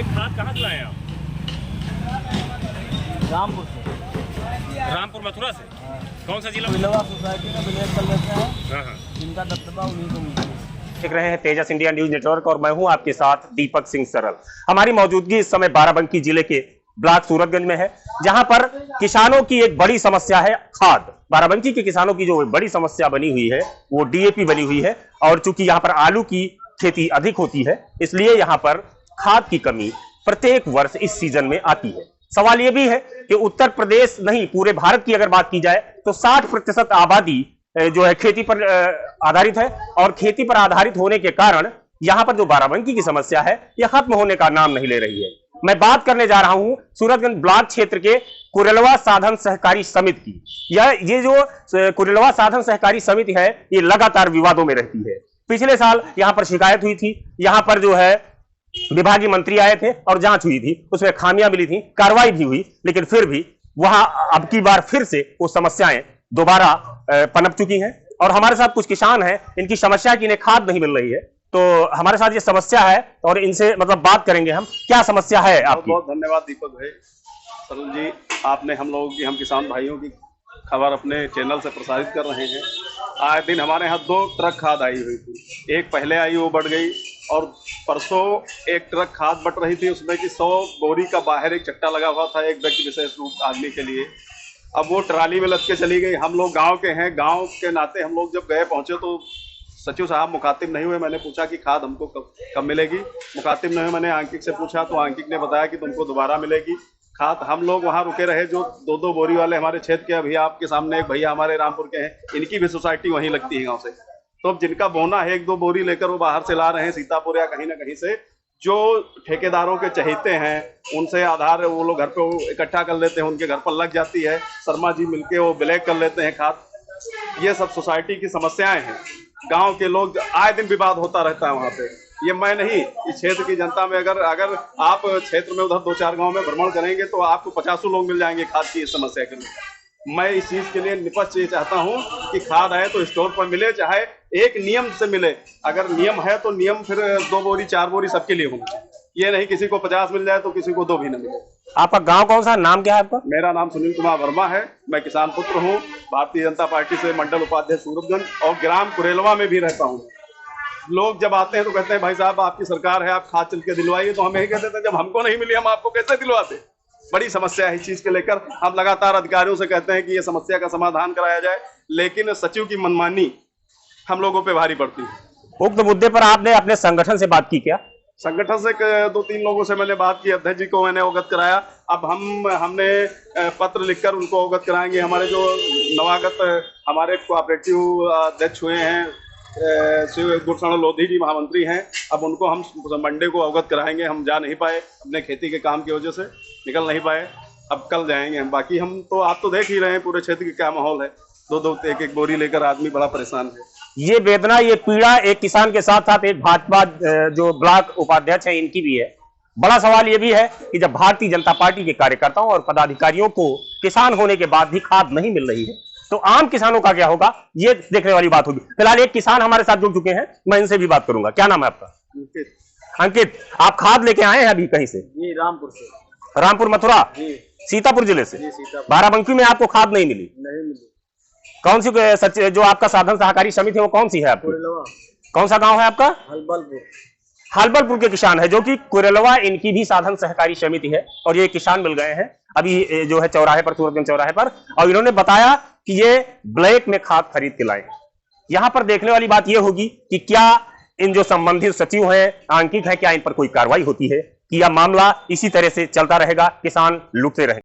खाद कहाँ से लाए आप? रामपुर से। रामपुर मथुरा से? हाँ। कौन सा जिला? कोइलवा सोसाइटी में ब्लैक कलर से है, हाँ। जिनका दबदबा उन्हीं को मिलता है। देख रहे हैं तेजस इंडिया न्यूज नेटवर्क और मैं हूं आपके साथ दीपक सिंह सरल। हमारी मौजूदगी इस समय बाराबंकी जिले के ब्लॉक सूरतगंज में है, जहां पर किसानों की एक बड़ी समस्या है खाद। बाराबंकी के किसानों की जो बड़ी समस्या बनी हुई है वो डीएपी बनी हुई है, और चूंकि यहां पर आलू की खेती अधिक होती है इसलिए यहां पर खाद की कमी प्रत्येक वर्ष इस सीजन में आती है। सवाल यह भी है कि उत्तर प्रदेश नहीं पूरे भारत की अगर बात की जाए तो 60% आबादी जो है खेती पर आधारित है, और खेती पर आधारित होने के कारण यहां पर जो बाराबंकी की समस्या है यह खत्म होने का नाम नहीं ले रही है। मैं बात करने जा रहा हूं सूरतगंज ब्लॉक क्षेत्र के कुरेलवा साधन सहकारी समिति की। ये जो कुरेलवा साधन सहकारी समिति है ये लगातार विवादों में रहती है। पिछले साल यहां पर शिकायत हुई थी, यहां पर जो है विभागीय मंत्री आए थे और जांच हुई थी, उसमें खामियां मिली थी, कार्रवाई भी हुई, लेकिन फिर भी वहां अब की बार फिर से वो समस्याएं दोबारा पनप चुकी हैं। और हमारे साथ कुछ किसान हैं, इनकी समस्या की इन्हें खाद नहीं मिल रही है, तो हमारे साथ ये समस्या है और इनसे मतलब बात करेंगे हम, क्या समस्या है आपकी? बहुत धन्यवाद दीपक भाई सरल जी, आपने हम लोगों की, हम किसान भाइयों की खबर अपने चैनल से प्रसारित कर रहे हैं। आए दिन हमारे यहाँ 2 ट्रक खाद आई हुई थी, एक पहले आई वो बढ़ गई, और परसों एक ट्रक खाद बट रही थी, उसमें कि 100 बोरी का बाहर एक चट्टा लगा हुआ था एक व्यक्ति विशेष रूप आदमी के लिए। अब वो ट्राली में लद के चली गई। हम लोग गांव के हैं, गांव के नाते हम लोग जब गए पहुंचे तो सचिव साहब मुखातिब नहीं हुए। मैंने पूछा कि खाद हमको कब मिलेगी, मुखातिब नहीं हुए। मैंने आंकिक से पूछा तो आंकिक ने बताया कि तुमको दोबारा मिलेगी खाद। हम लोग वहाँ रुके रहे, जो 2-2 बोरी वाले हमारे क्षेत्र के, अभी आपके सामने एक भैया हमारे रामपुर के हैं, इनकी भी सोसाइटी वहीं लगती है गाँव से। तो अब जिनका बोना है 1-2 बोरी लेकर वो बाहर से ला रहे हैं सीतापुर या कहीं ना कहीं से, जो ठेकेदारों के चहेते हैं उनसे आधार वो लोग घर पे इकट्ठा कर लेते हैं, उनके घर पर लग जाती है, शर्मा जी मिलके वो ब्लैक कर लेते हैं खाद। ये सब सोसाइटी की समस्याएं हैं। गांव के लोग आए दिन विवाद होता रहता है वहां पे। ये मैं नहीं, इस क्षेत्र की जनता में अगर आप क्षेत्र में उधर 2-4 गांव में भ्रमण करेंगे तो आपको 50 लोग मिल जाएंगे खाद की इस समस्या के लिए। मैं इस चीज के लिए निपट ये चाहता हूं कि खाद आए तो स्टोर पर मिले, चाहे एक नियम से मिले। अगर नियम है तो नियम फिर 2 बोरी 4 बोरी सबके लिए होना चाहिए। ये नहीं किसी को 50 मिल जाए तो किसी को 2 भी न मिले। आपका गांव कौन सा, नाम क्या है आपका? मेरा नाम सुनील कुमार वर्मा है, मैं किसान पुत्र हूँ, भारतीय जनता पार्टी से मंडल उपाध्यक्ष सूरतगंज और ग्राम कुरेलवा में भी रहता हूँ। लोग जब आते हैं तो कहते हैं भाई साहब आपकी सरकार है, आप खाद चल के दिलवाइए, तो हम यही कहते थे जब हमको नहीं मिली हम आपको कैसे दिलवाते। बड़ी समस्या है इस चीज के लेकर। हम लगातार अधिकारियों से कहते हैं कि ये समस्या का समाधान कराया जाए, लेकिन सचिव की मनमानी हम लोगों पे भारी पड़ती है। उक्त मुद्दे पर आपने अपने संगठन से बात की क्या? संगठन से 2-3 लोगों से मैंने बात की, अध्यक्ष जी को मैंने अवगत कराया। अब हमने पत्र लिखकर उनको अवगत कराएंगे। हमारे जो नवागत हमारे कोऑपरेटिव अध्यक्ष हुए हैं, शिव गुरसण लोधी जी महामंत्री हैं, अब उनको हम मंडे को अवगत कराएंगे। हम जा नहीं पाए, अपने खेती के काम की वजह से निकल नहीं पाए, अब कल जाएंगे हम। बाकी हम तो आप तो देख ही रहे हैं पूरे क्षेत्र की क्या माहौल है, 2-2 एक बोरी लेकर आदमी बड़ा परेशान है। ये वेदना, ये पीड़ा एक किसान के साथ साथ एक भाजपा जो ब्लॉक उपाध्यक्ष है इनकी भी है। बड़ा सवाल ये भी है कि जब भारतीय जनता पार्टी के कार्यकर्ताओं और पदाधिकारियों को किसान होने के बाद भी खाद नहीं मिल रही है तो आम किसानों का क्या होगा, ये देखने वाली बात होगी। फिलहाल एक किसान हमारे साथ जुड़ चुके हैं, मैं इनसे भी बात करूंगा। क्या नाम है आपका? अंकित, आप खाद लेके आए हैं अभी कहीं से? जी, रामपुर से। रामपुर मथुरा जी, सीतापुर जिले से। बाराबंकी में आपको खाद नहीं मिली? नहीं मिली। कौन सी जो आपका साधन सहकारी समिति है वो कौन सी है आपकी? कुरेलवा। कौन सा गांव है आपका? हलबलपुर। हलबलपुर के किसान है जो कि कुरेलवा, इनकी भी साधन सहकारी समिति है, और ये किसान मिल गए हैं अभी जो है चौराहे पर, सूरतगंज चौराहे पर, और इन्होंने बताया कि ये ब्लैक में खाद खरीद के लाए। यहां पर देखने वाली बात यह होगी कि क्या इन जो संबंधित सचिव हैं, आंकिक हैं, क्या इन पर कोई कार्रवाई होती है कि यह मामला इसी तरह से चलता रहेगा, किसान लुटते रहेंगे।